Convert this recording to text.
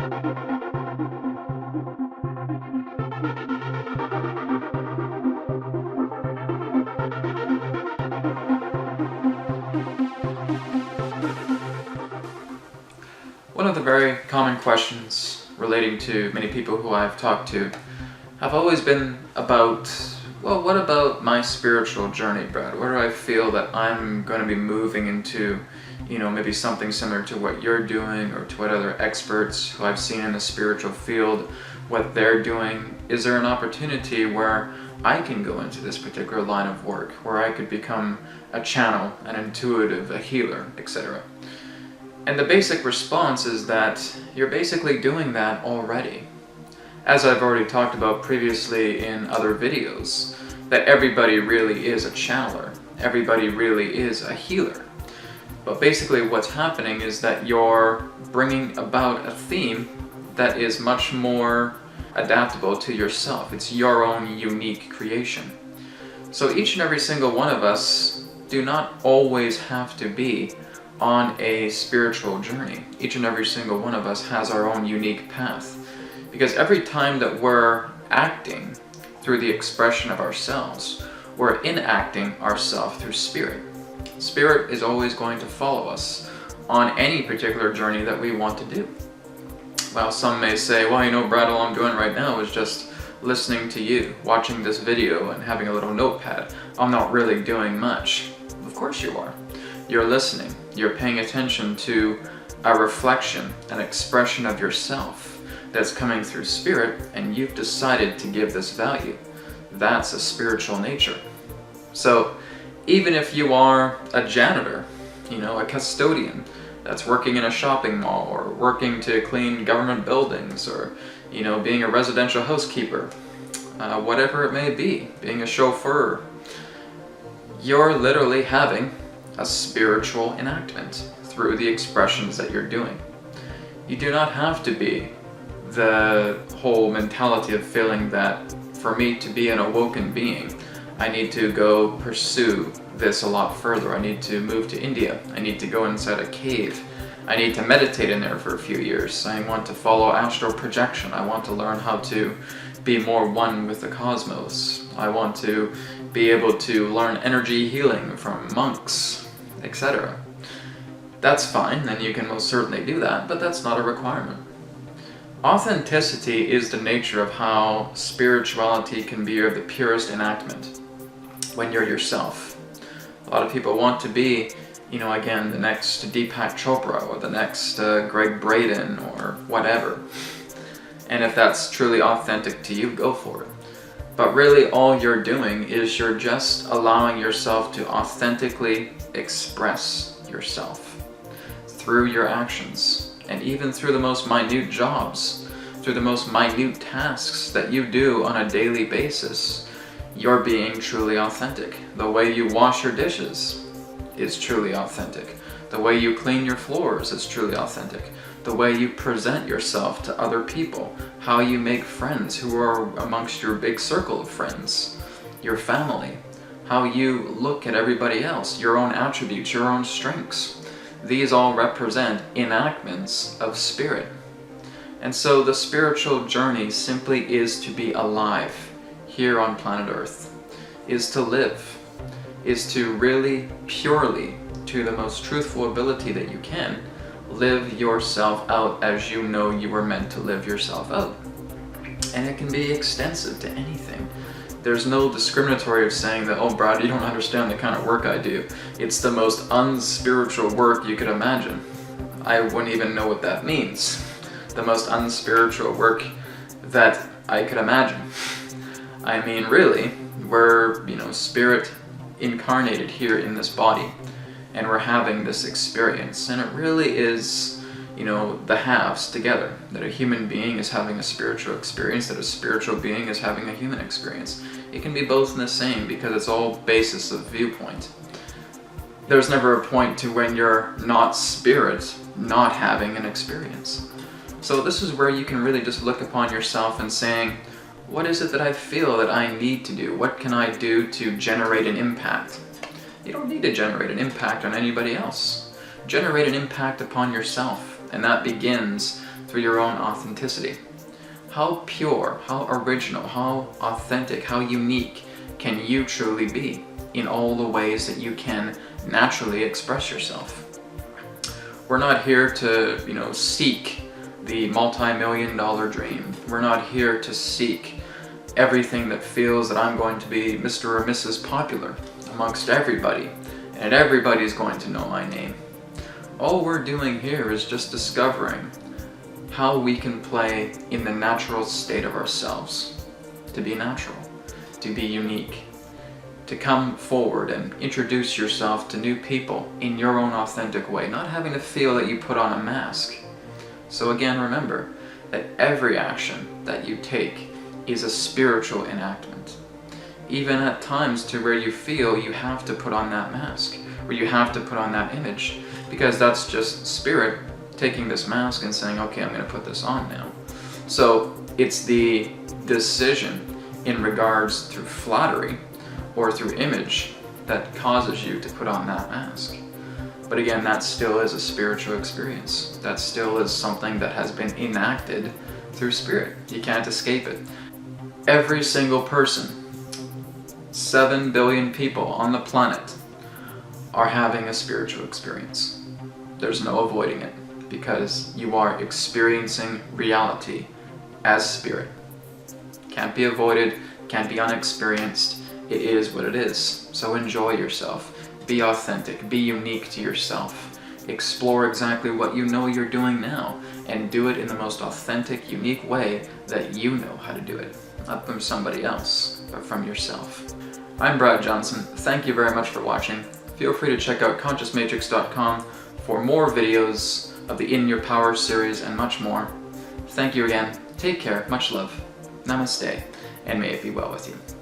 One of the very common questions relating to many people who I've talked to have always been about, well, what about my spiritual journey, Brad? Where do I feel that I'm going to be moving into, maybe something similar to what you're doing or to what other experts who I've seen in the spiritual field, what they're doing? Is there an opportunity where I can go into this particular line of work, where I could become a channel, an intuitive, a healer, etc.? And the basic response is that you're basically doing that already. As I've already talked about previously in other videos, that everybody really is a channeler. Everybody really is a healer. But basically what's happening is that you're bringing about a theme that is much more adaptable to yourself. It's your own unique creation. So each and every single one of us do not always have to be on a spiritual journey. Each and every single one of us has our own unique path. Because every time that we're acting through the expression of ourselves, we're enacting ourselves through spirit. Spirit is always going to follow us on any particular journey that we want to do. Well, some may say, well, Brad, all I'm doing right now is just listening to you, watching this video and having a little notepad. I'm not really doing much. Of course you are. You're listening. You're paying attention to a reflection, an expression of yourself that's coming through spirit, and you've decided to give this value. That's a spiritual nature. So even if you are a janitor, a custodian that's working in a shopping mall or working to clean government buildings or, being a residential housekeeper, whatever it may be, being a chauffeur, you're literally having a spiritual enactment through the expressions that you're doing. You do not have to be the whole mentality of feeling that for me to be an awoken being, I need to go pursue this a lot further. I need to move to India. I need to go inside a cave. I need to meditate in there for a few years. I want to follow astral projection. I want to learn how to be more one with the cosmos. I want to be able to learn energy healing from monks, etc. That's fine, and you can most certainly do that, but that's not a requirement. Authenticity is the nature of how spirituality can be of the purest enactment when you're yourself. A lot of people want to be, again, the next Deepak Chopra or the next Greg Braden or whatever. And if that's truly authentic to you, go for it. But really all you're doing is you're just allowing yourself to authentically express yourself through your actions, and even through the most minute jobs, through the most minute tasks that you do on a daily basis. You're being truly authentic. The way you wash your dishes is truly authentic. The way you clean your floors is truly authentic. The way you present yourself to other people, how you make friends who are amongst your big circle of friends, your family, how you look at everybody else, your own attributes, your own strengths. These all represent enactments of spirit. And so the spiritual journey simply is to be alive here on planet Earth, is to live, is to really purely, to the most truthful ability that you can, live yourself out as you know you were meant to live yourself out. And it can be extensive to anything. There's no discriminatory of saying that, oh, Brad, you don't understand the kind of work I do. It's the most unspiritual work you could imagine. I wouldn't even know what that means. The most unspiritual work that I could imagine. I mean, really, we're, spirit incarnated here in this body, and we're having this experience, and it really is, the halves together, that a human being is having a spiritual experience, that a spiritual being is having a human experience. It can be both in the same, because it's all basis of viewpoint. There's never a point to when you're not spirit, not having an experience. So this is where you can really just look upon yourself and saying, what is it that I feel that I need to do? What can I do to generate an impact? You don't need to generate an impact on anybody else. Generate an impact upon yourself, and that begins through your own authenticity. How pure, how original, how authentic, how unique can you truly be in all the ways that you can naturally express yourself? We're not here to, seek the multi-million-dollar dream. We're not here to seek everything that feels that I'm going to be Mr. or Mrs. Popular amongst everybody, and everybody's going to know my name. All we're doing here is just discovering how we can play in the natural state of ourselves, to be natural, to be unique, to come forward and introduce yourself to new people in your own authentic way, not having to feel that you put on a mask. So again, remember that every action that you take is a spiritual enactment. Even at times to where you feel you have to put on that mask, where you have to put on that image, because that's just spirit taking this mask and saying, okay, I'm going to put this on now. So it's the decision in regards through flattery or through image that causes you to put on that mask. But again, that still is a spiritual experience. That still is something that has been enacted through spirit. You can't escape it. Every single person, 7 billion people on the planet, are having a spiritual experience. There's no avoiding it, because you are experiencing reality as spirit. Can't be avoided, can't be unexperienced. It is what it is. So enjoy yourself. Be authentic, be unique to yourself. Explore exactly what you know you're doing now, and do it in the most authentic, unique way that you know how to do it. Not from somebody else, but from yourself. I'm Brad Johnson. Thank you very much for watching. Feel free to check out consciousmatrix.com for more videos of the In Your Power series and much more. Thank you again. Take care. Much love. Namaste. And may it be well with you.